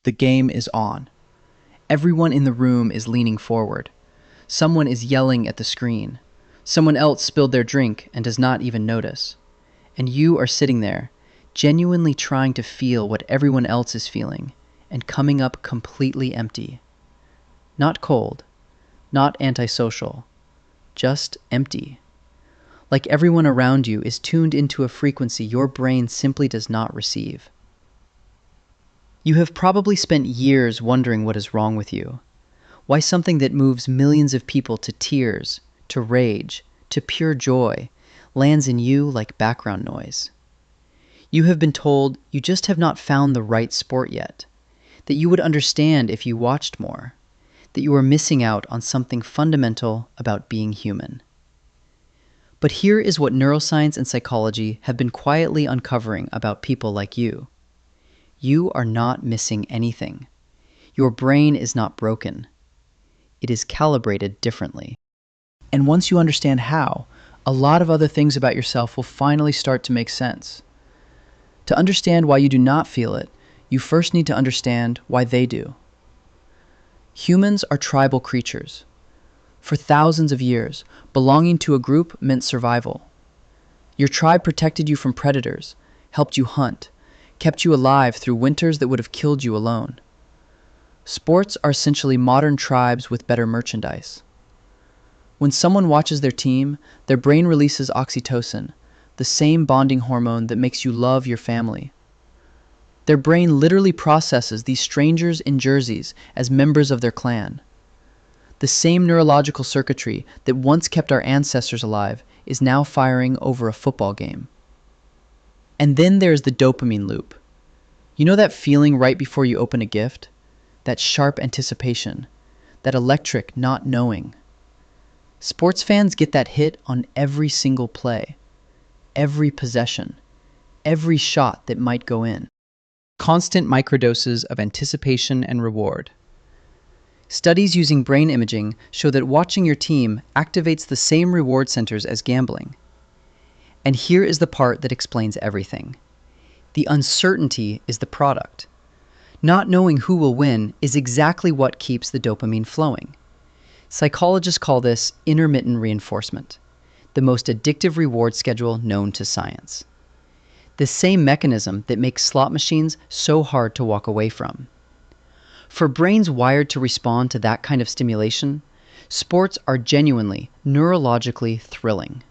The game is on. Everyone in the room is leaning forward. Someone is yelling at the screen. Someone else spilled their drink and does not even notice. And you are sitting there, genuinely trying to feel what everyone else is feeling, and coming up completely empty. Not cold, not antisocial, just empty. Like everyone around you is tuned into a frequency your brain simply does not receive. You have probably spent years wondering what is wrong with you. Why something that moves millions of people to tears, to rage, to pure joy, lands in you like background noise. You have been told you just have not found the right sport yet, that you would understand if you watched more, that you are missing out on something fundamental about being human. But here is what neuroscience and psychology have been quietly uncovering about people like you. You are not missing anything. Your brain is not broken. It is calibrated differently. And once you understand how, a lot of other things about yourself will finally start to make sense. To understand why you do not feel it, you first need to understand why they do. Humans are tribal creatures. For thousands of years, belonging to a group meant survival. Your tribe protected you from predators, helped you hunt, kept you alive through winters that would have killed you alone. Sports are essentially modern tribes with better merchandise. When someone watches their team, their brain releases oxytocin, the same bonding hormone that makes you love your family. Their brain literally processes these strangers in jerseys as members of their clan. The same neurological circuitry that once kept our ancestors alive is now firing over a football game. And then there's the dopamine loop. You know that feeling right before you open a gift? That sharp anticipation, that electric not knowing. Sports fans get that hit on every single play, every possession, every shot that might go in. Constant microdoses of anticipation and reward. Studies using brain imaging show that watching your team activates the same reward centers as gambling. And here is the part that explains everything. The uncertainty is the product. Not knowing who will win is exactly what keeps the dopamine flowing. Psychologists call this intermittent reinforcement, the most addictive reward schedule known to science. The same mechanism that makes slot machines so hard to walk away from. For brains wired to respond to that kind of stimulation, sports are genuinely, neurologically thrilling.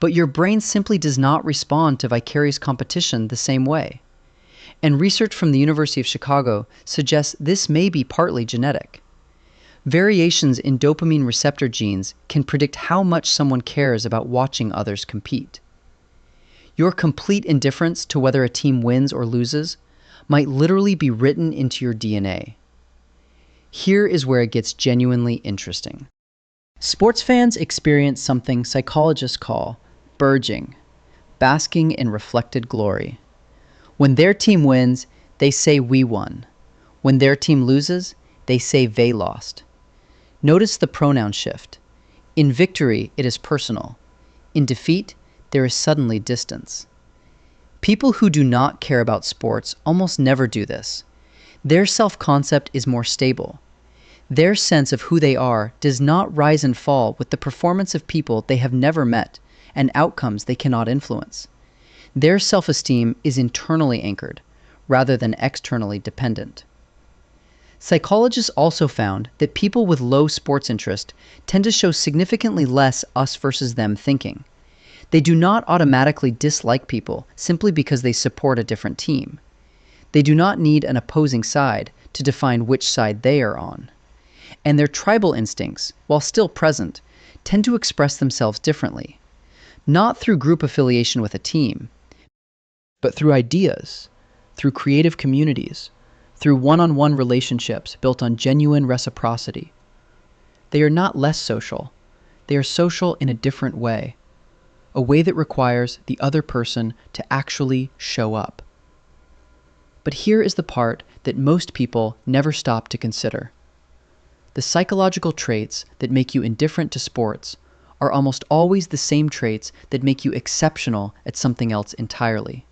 But your brain simply does not respond to vicarious competition the same way. And research from the University of Chicago suggests this may be partly genetic. Variations in dopamine receptor genes can predict how much someone cares about watching others compete. Your complete indifference to whether a team wins or loses might literally be written into your DNA. Here is where it gets genuinely interesting. Sports fans experience something psychologists call burgeoning, basking in reflected glory. When their team wins, they say we won. When their team loses, they say they lost. Notice the pronoun shift. In victory, it is personal. In defeat, there is suddenly distance. People who do not care about sports almost never do this. Their self-concept is more stable. Their sense of who they are does not rise and fall with the performance of people they have never met and outcomes they cannot influence. Their self-esteem is internally anchored, rather than externally dependent. Psychologists also found that people with low sports interest tend to show significantly less us versus them thinking. They do not automatically dislike people simply because they support a different team. They do not need an opposing side to define which side they are on. And their tribal instincts, while still present, tend to express themselves differently. Not through group affiliation with a team, but through ideas, through creative communities, through one-on-one relationships built on genuine reciprocity. They are not less social. They are social in a different way, a way that requires the other person to actually show up. But here is the part that most people never stop to consider. The psychological traits that make you indifferent to sports are almost always the same traits that make you exceptional at something else entirely.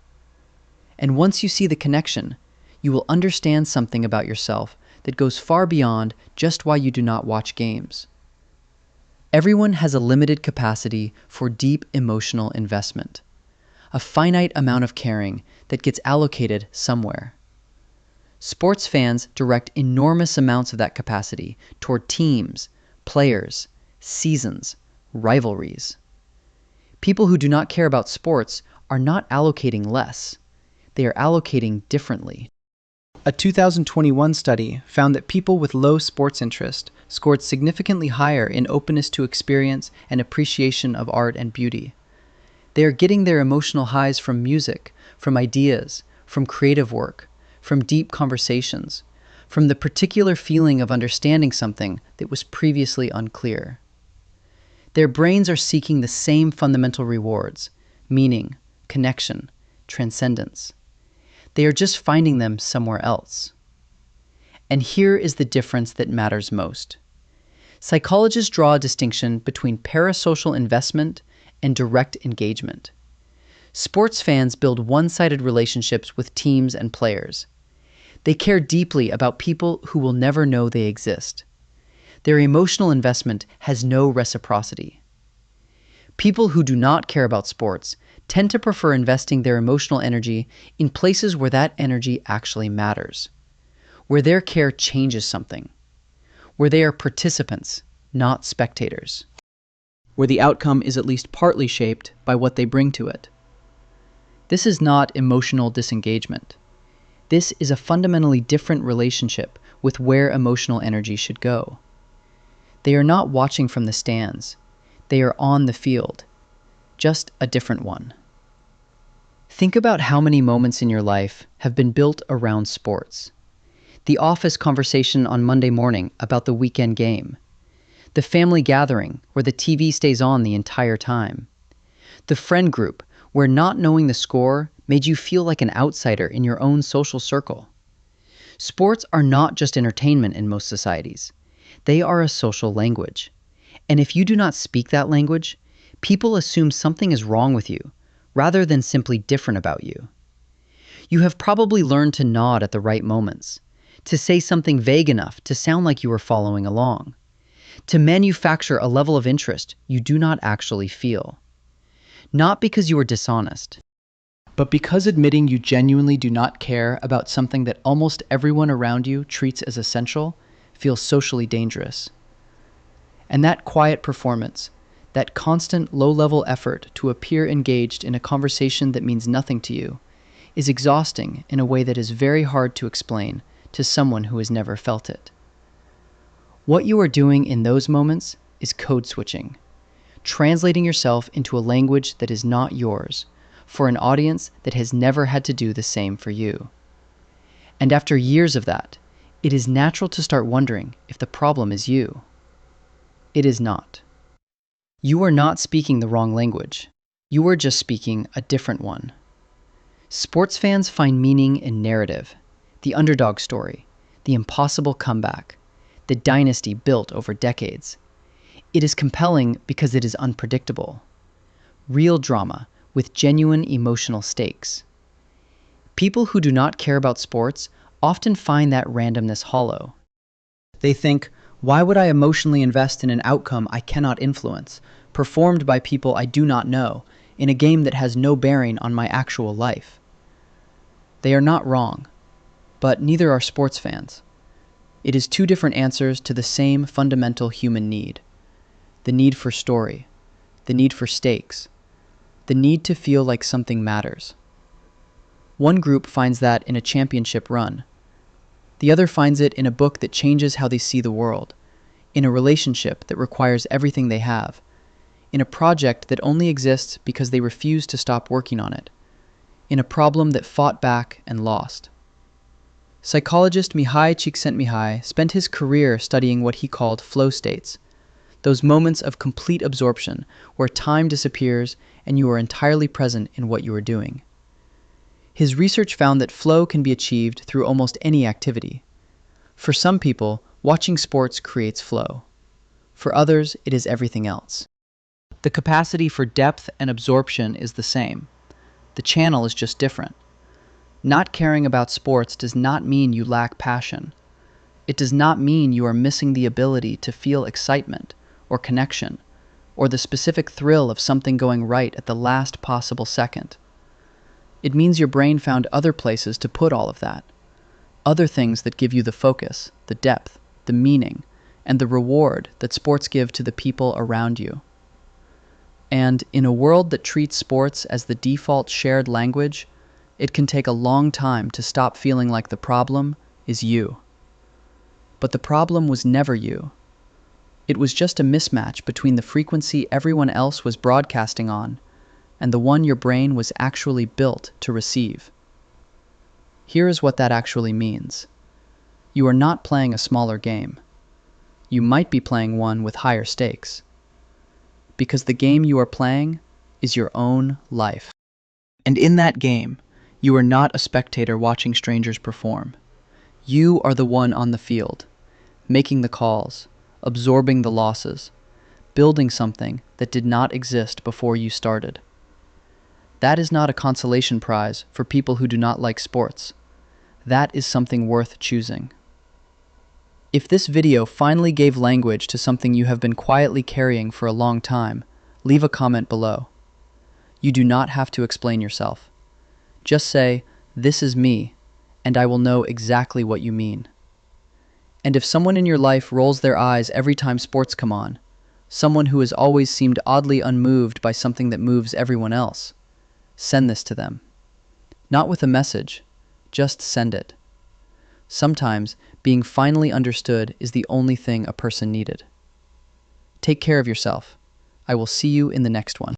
And once you see the connection, you will understand something about yourself that goes far beyond just why you do not watch games. Everyone has a limited capacity for deep emotional investment, a finite amount of caring that gets allocated somewhere. Sports fans direct enormous amounts of that capacity toward teams, players, seasons, rivalries. People who do not care about sports are not allocating less. They are allocating differently. A 2021 study found that people with low sports interest scored significantly higher in openness to experience and appreciation of art and beauty. They are getting their emotional highs from music, from ideas, from creative work, from deep conversations, from the particular feeling of understanding something that was previously unclear. Their brains are seeking the same fundamental rewards: meaning, connection, transcendence. They are just finding them somewhere else. And here is the difference that matters most. Psychologists draw a distinction between parasocial investment and direct engagement. Sports fans build one-sided relationships with teams and players. They care deeply about people who will never know they exist. Their emotional investment has no reciprocity. People who do not care about sports tend to prefer investing their emotional energy in places where that energy actually matters, where their care changes something, where they are participants, not spectators, where the outcome is at least partly shaped by what they bring to it. This is not emotional disengagement. This is a fundamentally different relationship with where emotional energy should go. They are not watching from the stands. They are on the field, just a different one. Think about how many moments in your life have been built around sports. The office conversation on Monday morning about the weekend game. The family gathering where the TV stays on the entire time. The friend group where not knowing the score made you feel like an outsider in your own social circle. Sports are not just entertainment in most societies. They are a social language. And if you do not speak that language, people assume something is wrong with you, rather than simply different about you. You have probably learned to nod at the right moments, to say something vague enough to sound like you are following along, to manufacture a level of interest you do not actually feel. Not because you are dishonest, but because admitting you genuinely do not care about something that almost everyone around you treats as essential feels socially dangerous. And that quiet performance, that constant low-level effort to appear engaged in a conversation that means nothing to you, is exhausting in a way that is very hard to explain to someone who has never felt it. What you are doing in those moments is code switching, translating yourself into a language that is not yours, for an audience that has never had to do the same for you. And after years of that, it is natural to start wondering if the problem is you. It is not. You are not speaking the wrong language. You are just speaking a different one. Sports fans find meaning in narrative, the underdog story, the impossible comeback, the dynasty built over decades. It is compelling because it is unpredictable. Real drama with genuine emotional stakes. People who do not care about sports often find that randomness hollow. They think, why would I emotionally invest in an outcome I cannot influence, performed by people I do not know, in a game that has no bearing on my actual life? They are not wrong, but neither are sports fans. It is two different answers to the same fundamental human need. The need for story, the need for stakes, the need to feel like something matters. One group finds that in a championship run. The other finds it in a book that changes how they see the world, in a relationship that requires everything they have, in a project that only exists because they refuse to stop working on it, in a problem that fought back and lost. Psychologist Mihai Csikszentmihalyi spent his career studying what he called flow states, those moments of complete absorption where time disappears and you are entirely present in what you are doing. His research found that flow can be achieved through almost any activity. For some people, watching sports creates flow. For others, it is everything else. The capacity for depth and absorption is the same. The channel is just different. Not caring about sports does not mean you lack passion. It does not mean you are missing the ability to feel excitement or connection or the specific thrill of something going right at the last possible second. It means your brain found other places to put all of that, other things that give you the focus, the depth, the meaning, and the reward that sports give to the people around you. And in a world that treats sports as the default shared language, it can take a long time to stop feeling like the problem is you. But the problem was never you. It was just a mismatch between the frequency everyone else was broadcasting on and the one your brain was actually built to receive. Here is what that actually means. You are not playing a smaller game. You might be playing one with higher stakes. Because the game you are playing is your own life. And in that game, you are not a spectator watching strangers perform. You are the one on the field, making the calls, absorbing the losses, building something that did not exist before you started. That is not a consolation prize for people who do not like sports. That is something worth choosing. If this video finally gave language to something you have been quietly carrying for a long time, leave a comment below. You do not have to explain yourself. Just say, "This is me," and I will know exactly what you mean. And if someone in your life rolls their eyes every time sports come on, someone who has always seemed oddly unmoved by something that moves everyone else, send this to them. Not with a message, just send it. Sometimes, being finally understood is the only thing a person needed. Take care of yourself. I will see you in the next one.